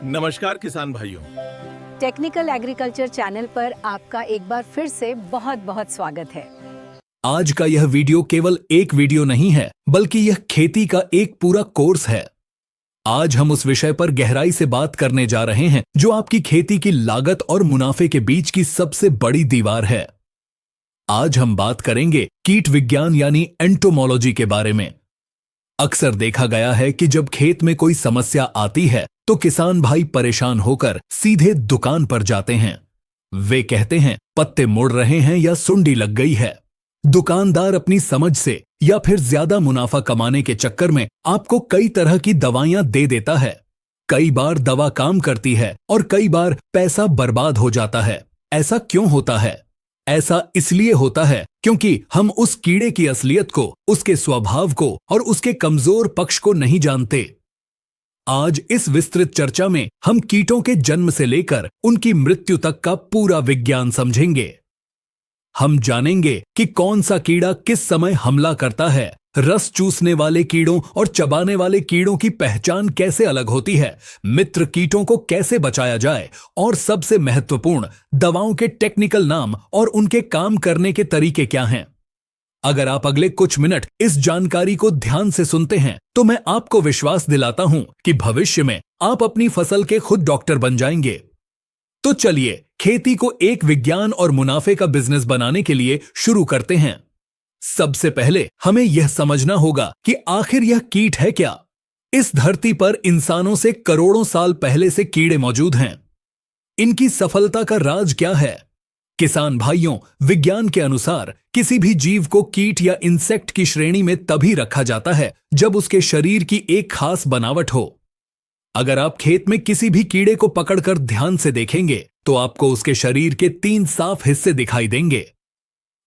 नमस्कार किसान भाइयों। टेक्निकल एग्रीकल्चर चैनल पर आपका एक बार फिर से बहुत बहुत स्वागत है। आज का यह वीडियो केवल एक वीडियो नहीं है, बल्कि यह खेती का एक पूरा कोर्स है। आज हम उस विषय पर गहराई से बात करने जा रहे हैं जो आपकी खेती की लागत और मुनाफे के बीच की सबसे बड़ी दीवार है। आज हम बात करेंगे कीट विज्ञान यानी एंटोमोलॉजी के बारे में। अक्सर देखा गया है कि जब खेत में कोई समस्या आती है तो किसान भाई परेशान होकर सीधे दुकान पर जाते हैं। वे कहते हैं पत्ते मुड़ रहे हैं या सुंडी लग गई है। दुकानदार अपनी समझ से या फिर ज्यादा मुनाफा कमाने के चक्कर में आपको कई तरह की दवाइयां दे देता है। कई बार दवा काम करती है और कई बार पैसा बर्बाद हो जाता है। ऐसा क्यों होता है? ऐसा इसलिए होता है क्योंकि हम उस कीड़े की असलियत को, उसके स्वभाव को और उसके कमजोर पक्ष को नहीं जानते। आज इस विस्तृत चर्चा में हम कीटों के जन्म से लेकर उनकी मृत्यु तक का पूरा विज्ञान समझेंगे। हम जानेंगे कि कौन सा कीड़ा किस समय हमला करता है, रस चूसने वाले कीड़ों और चबाने वाले कीड़ों की पहचान कैसे अलग होती है, मित्र कीटों को कैसे बचाया जाए और सबसे महत्वपूर्ण दवाओं के टेक्निकल नाम और उनके काम करने के तरीके क्या हैं। अगर आप अगले कुछ मिनट इस जानकारी को ध्यान से सुनते हैं तो मैं आपको विश्वास दिलाता हूं कि भविष्य में आप अपनी फसल के खुद डॉक्टर बन जाएंगे। तो चलिए खेती को एक विज्ञान और मुनाफे का बिजनेस बनाने के लिए शुरू करते हैं। सबसे पहले हमें यह समझना होगा कि आखिर यह कीट है क्या। इस धरती पर इंसानों से करोड़ों साल पहले से कीड़े मौजूद हैं। इनकी सफलता का राज क्या है? किसान भाइयों, विज्ञान के अनुसार किसी भी जीव को कीट या इंसेक्ट की श्रेणी में तभी रखा जाता है जब उसके शरीर की एक खास बनावट हो। अगर आप खेत में किसी भी कीड़े को पकड़कर ध्यान से देखेंगे तो आपको उसके शरीर के 3 साफ हिस्से दिखाई देंगे।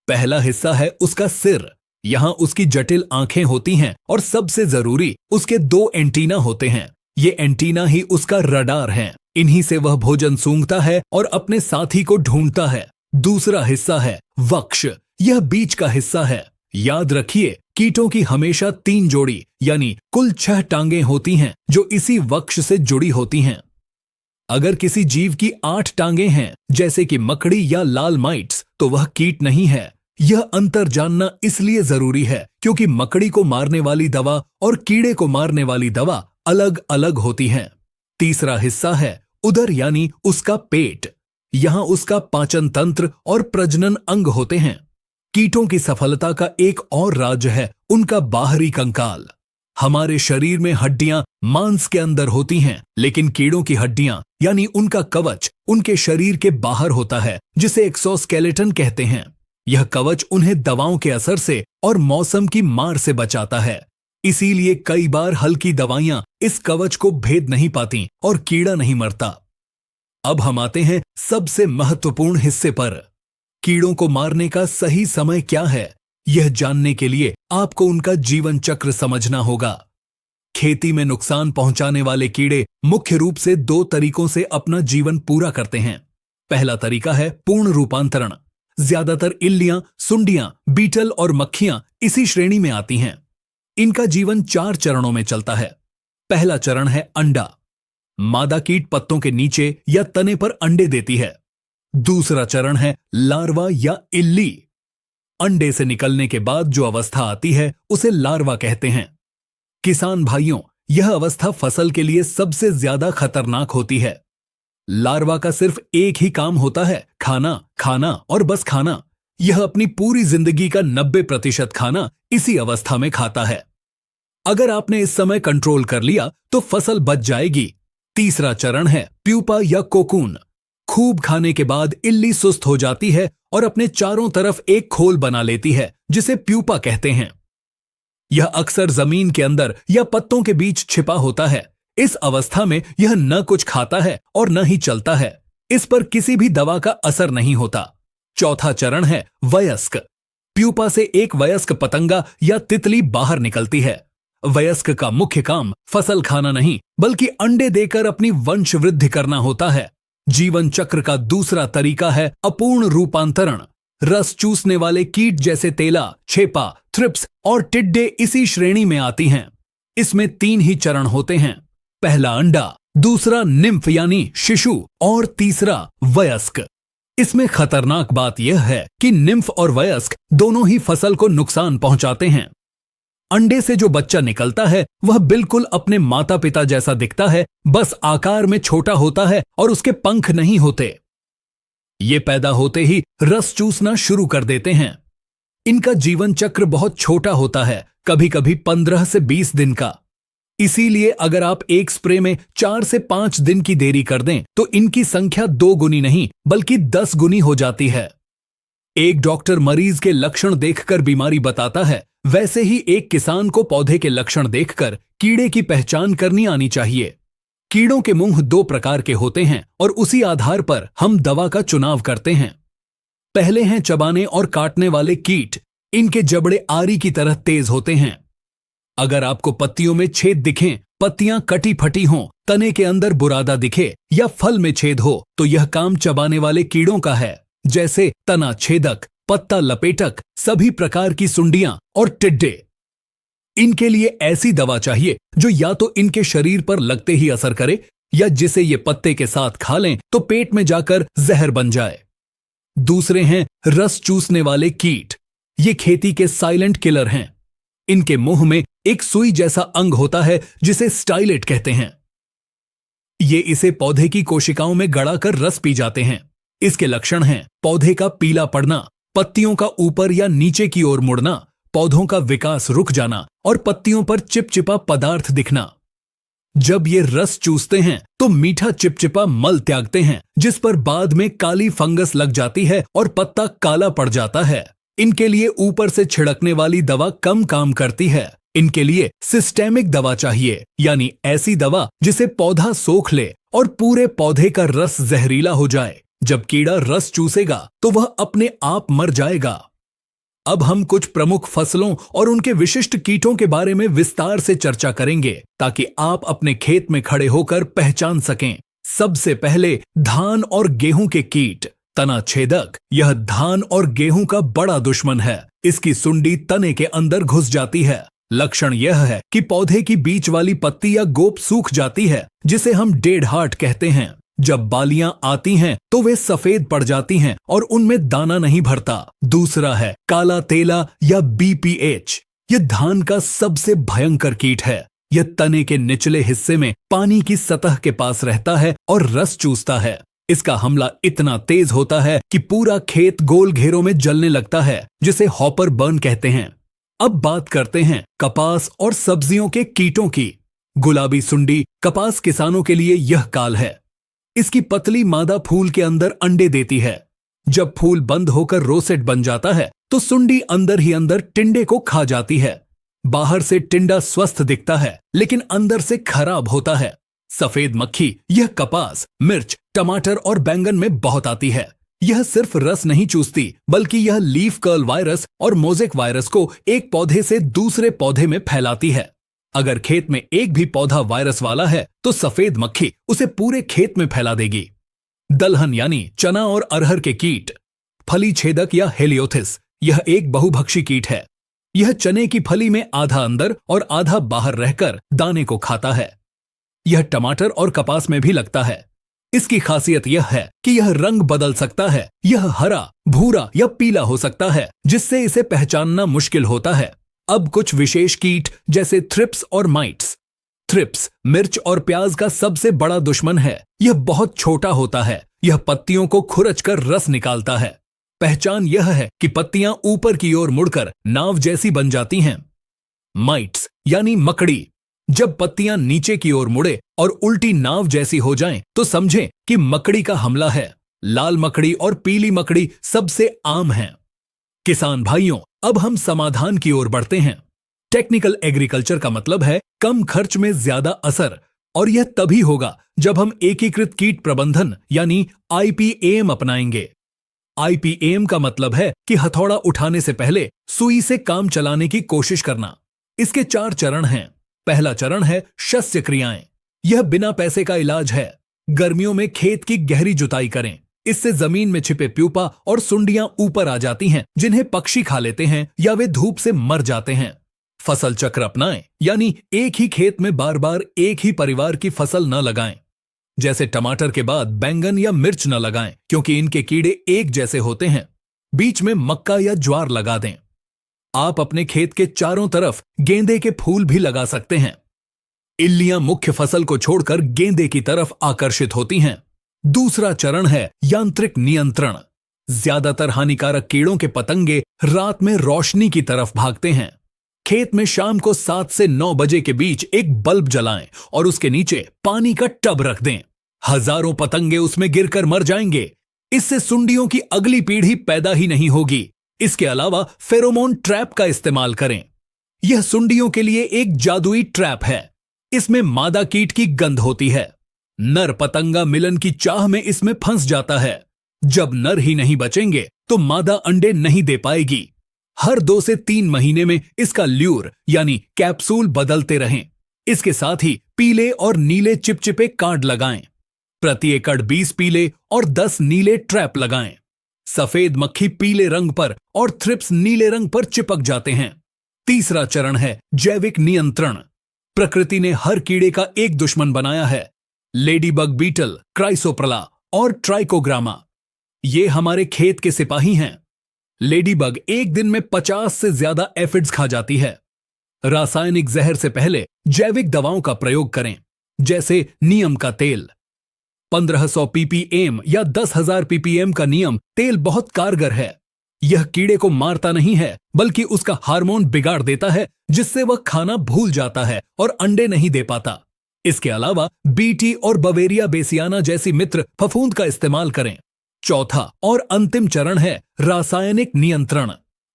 पहला हिस्सा है उसका सिर। यहां उसकी जटिल आंखें होती हैं और सबसे जरूरी उसके 2 एंटीना होते हैं। ये एंटीना ही उसका रडार हैं। इन्हीं से वह भोजन सूंघता है और अपने साथी को ढूंढता है। दूसरा हिस्सा है वक्ष। यह बीच का हिस्सा है। याद रखिए, कीटों की हमेशा 3 जोड़ी यानी कुल 6 टांगें होती हैं जो इसी वक्ष से जुड़ी होती हैं। अगर किसी जीव की 8 टांगें हैं, जैसे कि मकड़ी या लाल माइट्स, तो वह कीट नहीं है। यह अंतर जानना इसलिए जरूरी है क्योंकि मकड़ी को मारने वाली दवा और कीड़े को मारने वाली दवा अलग अलग होती हैं। तीसरा हिस्सा है उदर यानी उसका पेट। यहां उसका पाचन तंत्र और प्रजनन अंग होते हैं। कीटों की सफलता का एक और राज है उनका बाहरी कंकाल। हमारे शरीर में हड्डियां मांस के अंदर होती हैं, लेकिन कीड़ों की हड्डियां यानी उनका कवच उनके शरीर के बाहर होता है, जिसे एक्सोस्केलेटन कहते हैं। यह कवच उन्हें दवाओं के असर से और मौसम की मार से बचाता है। इसीलिए कई बार हल्की दवाइयां इस कवच को भेद नहीं पाती और कीड़ा नहीं मरता। अब हम आते हैं सबसे महत्वपूर्ण हिस्से पर। कीड़ों को मारने का सही समय क्या है? यह जानने के लिए आपको उनका जीवन चक्र समझना होगा। खेती में नुकसान पहुंचाने वाले कीड़े मुख्य रूप से 2 तरीकों से अपना जीवन पूरा करते हैं। पहला तरीका है पूर्ण रूपांतरण। ज्यादातर इल्लियां, सुंडियां, बीटल और मक्खियां इसी श्रेणी में आती हैं। इनका जीवन 4 चरणों में चलता है। पहला चरण है अंडा। मादा कीट पत्तों के नीचे या तने पर अंडे देती है। दूसरा चरण है लार्वा या इल्ली। अंडे से निकलने के बाद जो अवस्था आती है उसे लार्वा कहते हैं। किसान भाइयों, यह अवस्था फसल के लिए सबसे ज्यादा खतरनाक होती है। लार्वा का सिर्फ एक ही काम होता है, खाना, खाना और बस खाना। यह अपनी पूरी जिंदगी का 90% खाना इसी अवस्था में खाता है। अगर आपने इस समय कंट्रोल कर लिया तो फसल बच जाएगी। तीसरा चरण है प्यूपा या कोकून। खूब खाने के बाद इल्ली सुस्त हो जाती है और अपने चारों तरफ एक खोल बना लेती है, जिसे प्यूपा कहते हैं। यह अक्सर जमीन के अंदर या पत्तों के बीच छिपा होता है। इस अवस्था में यह न कुछ खाता है और न ही चलता है। इस पर किसी भी दवा का असर नहीं होता। चौथा चरण है वयस्क। प्यूपा से एक वयस्क पतंगा या तितली बाहर निकलती है। वयस्क का मुख्य काम फसल खाना नहीं, बल्कि अंडे देकर अपनी वंश वृद्धि करना होता है। जीवन चक्र का दूसरा तरीका है अपूर्ण रूपांतरण। रस चूसने वाले कीट जैसे तेला, छेपा, थ्रिप्स और टिड्डे इसी श्रेणी में आती हैं। इसमें 3 ही चरण होते हैं। पहला अंडा, दूसरा निम्फ यानी शिशु और तीसरा वयस्क। इसमें खतरनाक बात यह है कि निम्फ और वयस्क दोनों ही फसल को नुकसान पहुंचाते हैं। अंडे से जो बच्चा निकलता है वह बिल्कुल अपने माता पिता जैसा दिखता है, बस आकार में छोटा होता है और उसके पंख नहीं होते। ये पैदा होते ही रस चूसना शुरू कर देते हैं। इनका जीवन चक्र बहुत छोटा होता है, कभी कभी 15 से 20 दिन का। इसीलिए अगर आप एक स्प्रे में 4 से 5 दिन की देरी कर दें तो इनकी संख्या 2 गुनी नहीं बल्कि 10 गुनी हो जाती है। एक डॉक्टर मरीज के लक्षण देखकर बीमारी बताता है, वैसे ही एक किसान को पौधे के लक्षण देखकर कीड़े की पहचान करनी आनी चाहिए। कीड़ों के मुंह 2 प्रकार के होते हैं और उसी आधार पर हम दवा का चुनाव करते हैं। पहले हैं चबाने और काटने वाले कीट। इनके जबड़े आरी की तरह तेज होते हैं। अगर आपको पत्तियों में छेद दिखें, पत्तियां कटी फटी हों, तने के अंदर बुरादा दिखे या फल में छेद हो तो यह काम चबाने वाले कीड़ों का है, जैसे तना छेदक, पत्ता लपेटक, सभी प्रकार की सुंडियां और टिड्डे। इनके लिए ऐसी दवा चाहिए जो या तो इनके शरीर पर लगते ही असर करे या जिसे ये पत्ते के साथ खा लें तो पेट में जाकर जहर बन जाए। दूसरे हैं रस चूसने वाले कीट। ये खेती के साइलेंट किलर हैं। इनके मुंह में एक सुई जैसा अंग होता है जिसे स्टाइलेट कहते हैं। ये इसे पौधे की कोशिकाओं में गड़ाकर रस पी जाते हैं। इसके लक्षण हैं पौधे का पीला पड़ना, पत्तियों का ऊपर या नीचे की ओर मुड़ना, पौधों का विकास रुक जाना और पत्तियों पर चिपचिपा पदार्थ दिखना। जब ये रस चूसते हैं तो मीठा चिपचिपा मल त्यागते हैं जिस पर बाद में काली फंगस लग जाती है और पत्ता काला पड़ जाता है। इनके लिए ऊपर से छिड़कने वाली दवा कम काम करती है। इनके लिए सिस्टेमिक दवा चाहिए, यानी ऐसी दवा जिसे पौधा सोख ले और पूरे पौधे का रस जहरीला हो जाए। जब कीड़ा रस चूसेगा तो वह अपने आप मर जाएगा। अब हम कुछ प्रमुख फसलों और उनके विशिष्ट कीटों के बारे में विस्तार से चर्चा करेंगे ताकि आप अपने खेत में खड़े होकर पहचान सकें। सबसे पहले धान और गेहूं के कीट। तना छेदक। यह धान और गेहूं का बड़ा दुश्मन है। इसकी सुंडी तने के अंदर घुस जाती है। लक्षण यह है कि पौधे की बीच वाली पत्ती या गोप सूख जाती है जिसे हम डेड हार्ट कहते हैं। जब बालियां आती हैं तो वे सफेद पड़ जाती हैं और उनमें दाना नहीं भरता। दूसरा है काला तेला या BPH। यह धान का सबसे भयंकर कीट है। यह तने के निचले हिस्से में पानी की सतह के पास रहता है और रस चूसता है। इसका हमला इतना तेज होता है कि पूरा खेत गोल घेरों में जलने लगता है, जिसे हॉपर बर्न कहते हैं। अब बात करते हैं कपास और सब्जियों के कीटों की। गुलाबी सुंडी कपास किसानों के लिए यह काल है। इसकी पतली मादा फूल के अंदर अंडे देती है। जब फूल बंद होकर रोसेट बन जाता है तो सुंडी अंदर ही अंदर टिंडे को खा जाती है। बाहर से टिंडा स्वस्थ दिखता है लेकिन अंदर से खराब होता है। सफेद मक्खी यह कपास, मिर्च, टमाटर और बैंगन में बहुत आती है। यह सिर्फ रस नहीं चूसती बल्कि यह लीफ कर्ल वायरस और मोज़ेक वायरस को एक पौधे से दूसरे पौधे में फैलाती है। अगर खेत में एक भी पौधा वायरस वाला है तो सफेद मक्खी उसे पूरे खेत में फैला देगी। दलहन यानी चना और अरहर के कीट। फली छेदक या हेलियोथिस। यह एक बहुभक्षी कीट है। यह चने की फली में आधा अंदर और आधा बाहर रहकर दाने को खाता है। यह टमाटर और कपास में भी लगता है। इसकी खासियत यह है कि यह रंग बदल सकता है। यह हरा, भूरा या पीला हो सकता है जिससे इसे पहचानना मुश्किल होता है। अब कुछ विशेष कीट जैसे थ्रिप्स और माइट्स। थ्रिप्स मिर्च और प्याज का सबसे बड़ा दुश्मन है। यह बहुत छोटा होता है। यह पत्तियों को खुरचकर रस निकालता है। पहचान यह है कि पत्तियां ऊपर की ओर मुड़कर नाव जैसी बन जाती हैं। माइट्स यानी मकड़ी। जब पत्तियां नीचे की ओर मुड़े और उल्टी नाव जैसी हो जाएं, तो समझें कि मकड़ी का हमला है। लाल मकड़ी और पीली मकड़ी सबसे आम हैं। किसान भाइयों, अब हम समाधान की ओर बढ़ते हैं। टेक्निकल एग्रीकल्चर का मतलब है कम खर्च में ज्यादा असर, और यह तभी होगा जब हम एकीकृत कीट प्रबंधन यानी IPAM अपनाएंगे। IPAM का मतलब है कि हथौड़ा उठाने से पहले सुई से काम चलाने की कोशिश करना। इसके 4 चरण हैं। पहला चरण है शस्य क्रियाएं। यह बिना पैसे का इलाज है। गर्मियों में खेत की गहरी जुताई करें। इससे जमीन में छिपे प्यूपा और सुंडियां ऊपर आ जाती हैं, जिन्हें पक्षी खा लेते हैं या वे धूप से मर जाते हैं। फसल चक्र अपनाएं, यानी एक ही खेत में बार बार एक ही परिवार की फसल न लगाएं। जैसे टमाटर के बाद बैंगन या मिर्च न लगाएं, क्योंकि इनके कीड़े एक जैसे होते हैं। बीच में मक्का या ज्वार लगा दें। आप अपने खेत के चारों तरफ गेंदे के फूल भी लगा सकते हैं। इल्लियां मुख्य फसल को छोड़कर गेंदे की तरफ आकर्षित होती हैं। दूसरा चरण है यांत्रिक नियंत्रण। ज्यादातर हानिकारक कीड़ों के पतंगे रात में रोशनी की तरफ भागते हैं। खेत में शाम को 7 से 9 बजे के बीच एक बल्ब जलाएं और उसके नीचे पानी का टब रख दें। हजारों पतंगे उसमें गिरकर मर जाएंगे। इससे सुंडियों की अगली पीढ़ी पैदा ही नहीं होगी। इसके अलावा फेरोमोन ट्रैप का इस्तेमाल करें। यह सुंडियों के लिए एक जादुई ट्रैप है। इसमें मादा कीट की गंध होती है। नर पतंगा मिलन की चाह में इसमें फंस जाता है। जब नर ही नहीं बचेंगे तो मादा अंडे नहीं दे पाएगी। हर 2 से 3 महीने में इसका ल्यूर यानी कैप्सूल बदलते रहें। इसके साथ ही पीले और नीले चिपचिपे कार्ड लगाएं। प्रति एकड़ 20 पीले और 10 नीले ट्रैप लगाएं। सफेद मक्खी पीले रंग पर और थ्रिप्स नीले रंग पर चिपक जाते हैं। तीसरा चरण है जैविक नियंत्रण। प्रकृति ने हर कीड़े का एक दुश्मन बनाया है। लेडीबग बीटल, क्राइसोप्रला और ट्राइकोग्रामा, ये हमारे खेत के सिपाही हैं। लेडीबग एक दिन में 50 से ज्यादा एफिड्स खा जाती है। रासायनिक जहर से पहले जैविक दवाओं का प्रयोग करें, जैसे नीम का तेल। 1500 ppm या 10,000 ppm का नीम तेल बहुत कारगर है। यह कीड़े को मारता नहीं है, बल्कि उसका हार्मोन बिगाड़ देता है, जिससे वह खाना भूल जाता है और अंडे नहीं दे पाता। इसके अलावा बीटी और बवेरिया बेसियाना जैसी मित्र फफूंद का इस्तेमाल करें। चौथा और अंतिम चरण है रासायनिक नियंत्रण।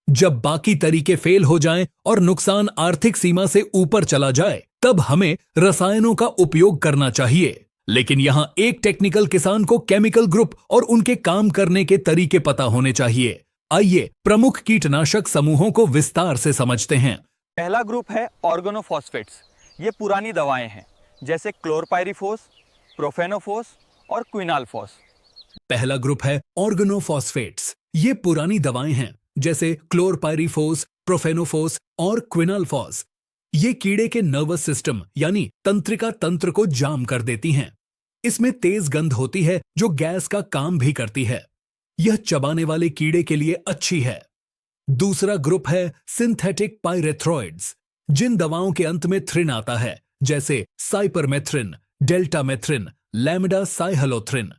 जब बाकी तरीके फेल हो जाएं और नुकसान आर्थिक सीमा से ऊपर चला जाए, तब हमें रसायनों का उपयोग करना चाहिए। लेकिन यहां एक टेक्निकल किसान को केमिकल ग्रुप और उनके काम करने के तरीके पता होने चाहिए। आइए प्रमुख कीटनाशक समूहों को विस्तार से समझते हैं। पहला ग्रुप है ऑर्गेनोफॉस्फेट्स। ये पुरानी दवाएं हैं, जैसे क्लोरपाइरिफॉस, प्रोफेनोफॉस और क्विनालफॉस। पहला ग्रुप है ऑर्गेनोफॉस्फेट्स। ये पुरानी दवाएं हैं, जैसे क्लोरपाइरिफॉस, प्रोफेनोफॉस और क्विनालफॉस। ये कीड़े के नर्वस सिस्टम यानी तंत्रिका तंत्र को जाम कर देती हैं। इसमें तेज गंध होती है जो गैस का काम भी करती है। यह चबाने वाले कीड़े के लिए अच्छी है। दूसरा ग्रुप है सिंथेटिक पाइरेथ्रॉइड्स। जिन दवाओं के अंत में थ्रिन आता है, जैसे साइपरमेथ्रिन, डेल्टामेथ्रिन, लैमिडासाइहलोथ्रिन।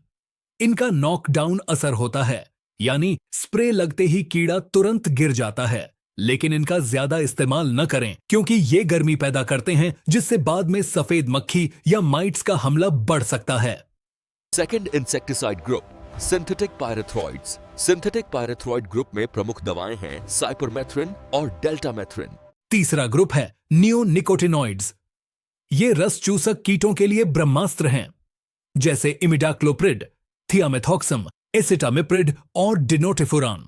इनका नॉकडाउन असर होता है, यानी स्प्रे लगते ही कीड़ा तुरंत गिर जाता है। लेकिन इनका ज्यादा इस्तेमाल न करें, क्योंकि ये गर्मी पैदा करते हैं, जिससे बाद में सफेद मक्खी या माइट्स का हमला बढ़ सकता है। Second insecticide group synthetic pyrethroids. Synthetic pyrethroid group में प्रमुख दवाएं हैं साइपरमेथ्रिन और डेल्टामेथ्रिन। तीसरा ग्रुप है नियोनिकोटिनॉइड्स। ये रस चूसक कीटों के लिए ब्रह्मास्त्र हैं, जैसे इमिडाक्लोप्रिड, थियामेथॉक्सम, एसिटामिप्रिड और डिनोटिफुरान।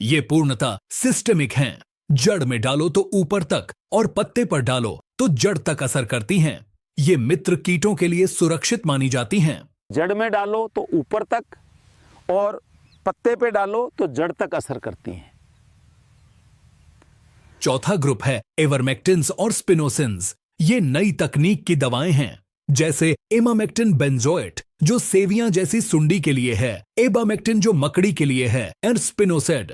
ये पूर्णतः सिस्टेमिक हैं। जड़ में डालो तो ऊपर तक और पत्ते पर डालो तो जड़ तक असर करती हैं। ये मित्र कीटों के लिए सुरक्षित मानी जाती हैं। जड़ में डालो तो ऊपर तक और पत्ते पे डालो तो जड़ तक असर करती हैं। चौथा ग्रुप है एवरमेक्टिन्स और स्पिनोसिन्स। ये नई तकनीक की दवाएं हैं, जैसे इमामेक्टिन बेंजोएट जो सेवियां जैसी सुंडी के लिए है, एबामेक्टिन जो मकड़ी के लिए है, और स्पिनोसेड।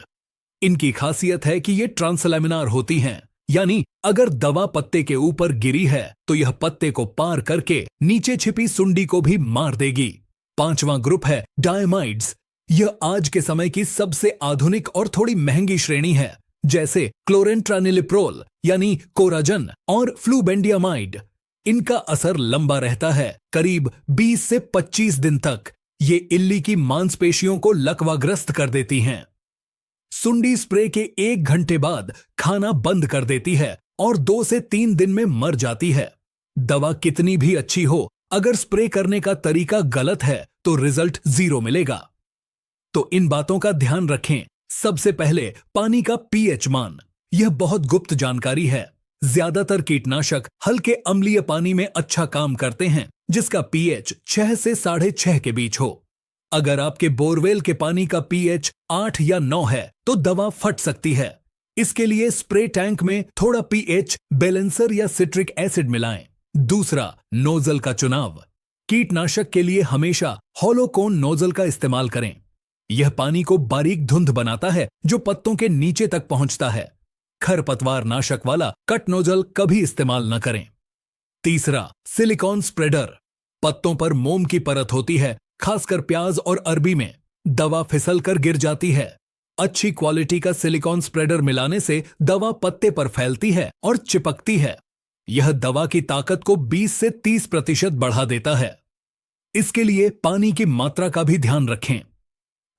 इनकी खासियत है कि ये ट्रांसलैमिनार होती हैं, यानी अगर दवा पत्ते के ऊपर गिरी है तो यह पत्ते को पार करके नीचे छिपी सुंडी को भी मार देगी। पांचवां ग्रुप है डायमाइड्स। यह आज के समय की सबसे आधुनिक और थोड़ी महंगी श्रेणी है, जैसे क्लोरेंट्रानिलिप्रोल यानी कोराजन और फ्लूबेंडियामाइड। इनका असर लंबा रहता है, करीब 20 से 25 दिन तक। ये इल्ली की मांसपेशियों को लकवाग्रस्त कर देती हैं। सुंडी स्प्रे के 1 घंटे बाद खाना बंद कर देती है और 2 से 3 दिन में मर जाती है। दवा कितनी भी अच्छी हो, अगर स्प्रे करने का तरीका गलत है तो रिजल्ट 0 मिलेगा। तो इन बातों का ध्यान रखें। सबसे पहले पानी का पीएच मान। यह बहुत गुप्त जानकारी है। ज्यादातर कीटनाशक हल्के अम्लीय पानी में अच्छा काम करते हैं, जिसका पीएच 6 से 6.5 के बीच हो। अगर आपके बोरवेल के पानी का पीएच 8 या 9 है तो दवा फट सकती है। इसके लिए स्प्रे टैंक में थोड़ा पीएच बैलेंसर या सिट्रिक एसिड मिलाएं। दूसरा, नोजल का चुनाव। कीटनाशक के लिए हमेशा हॉलो कोन नोजल का इस्तेमाल करें। यह पानी को बारीक धुंध बनाता है जो पत्तों के नीचे तक पहुंचता है। खरपतवार नाशक वाला कट नोजल कभी इस्तेमाल न करें। तीसरा, सिलिकॉन स्प्रेडर। पत्तों पर मोम की परत होती है, खासकर प्याज और अरबी में। दवा फिसल कर गिर जाती है। अच्छी क्वालिटी का सिलिकॉन स्प्रेडर मिलाने से दवा पत्ते पर फैलती है और चिपकती है। यह दवा की ताकत को 20 से 30% बढ़ा देता है। इसके लिए पानी की मात्रा का भी ध्यान रखें।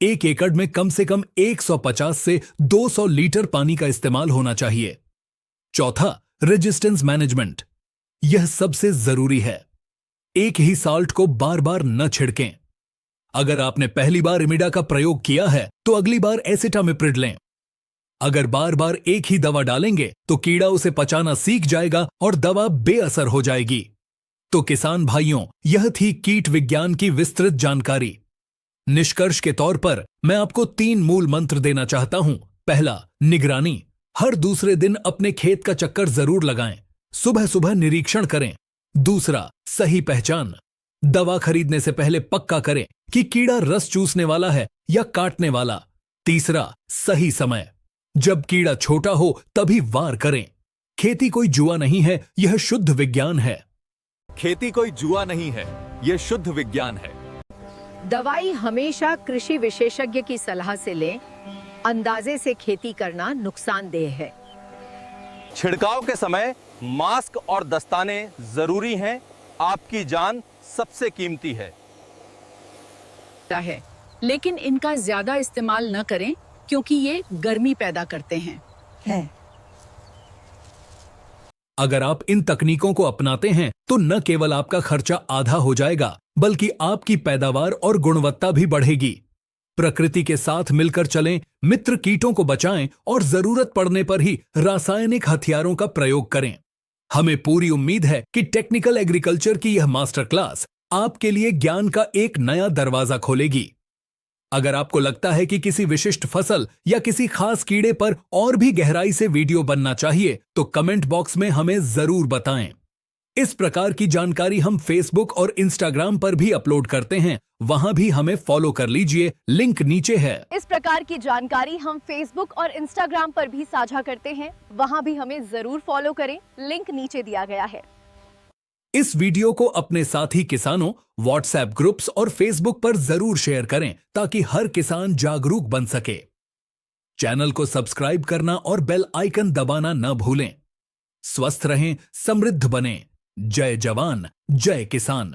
1 एकड़ में कम से कम 150 से 200 लीटर पानी का इस्तेमाल होना चाहिए। चौथा, रेजिस्टेंस मैनेजमेंट। यह सबसे जरूरी है। एक ही साल्ट को बार बार न छिड़कें। अगर आपने पहली बार इमिडा का प्रयोग किया है तो अगली बार एसिटामिप्रिड लें। अगर बार बार एक ही दवा डालेंगे तो कीड़ा उसे पचाना सीख जाएगा और दवा बेअसर हो जाएगी। तो किसान भाइयों, यह थी कीट विज्ञान की विस्तृत जानकारी। निष्कर्ष के तौर पर मैं आपको 3 मूल मंत्र देना चाहता हूं। पहला, निगरानी। हर दूसरे दिन अपने खेत का चक्कर जरूर लगाएं। सुबह सुबह निरीक्षण करें। दूसरा, सही पहचान। दवा खरीदने से पहले पक्का करें कि कीड़ा रस चूसने वाला है या काटने वाला। तीसरा, सही समय। जब कीड़ा छोटा हो तभी वार करें। खेती कोई जुआ नहीं है, यह शुद्ध विज्ञान है। खेती कोई जुआ नहीं है, यह शुद्ध विज्ञान है। दवाई हमेशा कृषि विशेषज्ञ की सलाह से लें। अंदाजे से खेती करना नुकसानदेह है। छिड़काव के समय मास्क और दस्ताने जरूरी हैं। आपकी जान सबसे कीमती है। लेकिन इनका ज्यादा इस्तेमाल न करें क्योंकि ये गर्मी पैदा करते हैं। अगर आप इन तकनीकों को अपनाते हैं तो न केवल आपका खर्चा आधा हो जाएगा बल्कि आपकी पैदावार और गुणवत्ता भी बढ़ेगी। प्रकृति के साथ मिलकर चलें, मित्र कीटों को बचाएं और जरूरत पड़ने पर ही रासायनिक हथियारों का प्रयोग करें। हमें पूरी उम्मीद है कि टेक्निकल एग्रीकल्चर की यह मास्टर क्लास आपके लिए ज्ञान का एक नया दरवाजा खोलेगी। अगर आपको लगता है कि किसी विशिष्ट फसल या किसी खास कीड़े पर और भी गहराई से वीडियो बनना चाहिए तो कमेंट बॉक्स में हमें जरूर बताएं। इस प्रकार की जानकारी हम फेसबुक और इंस्टाग्राम पर भी अपलोड करते हैं, वहां भी हमें फॉलो कर लीजिए, लिंक नीचे है। इस प्रकार की जानकारी हम फेसबुक और इंस्टाग्राम पर भी साझा करते हैं, वहां भी हमें जरूर फॉलो करें, लिंक नीचे दिया गया है। इस वीडियो को अपने साथी किसानों, व्हाट्सएप ग्रुप्स और फेसबुक पर जरूर शेयर करें ताकि हर किसान जागरूक बन सके। चैनल को सब्सक्राइब करना और बेल आइकन दबाना न भूलें। स्वस्थ रहें, समृद्ध बनें। जय जवान, जय किसान।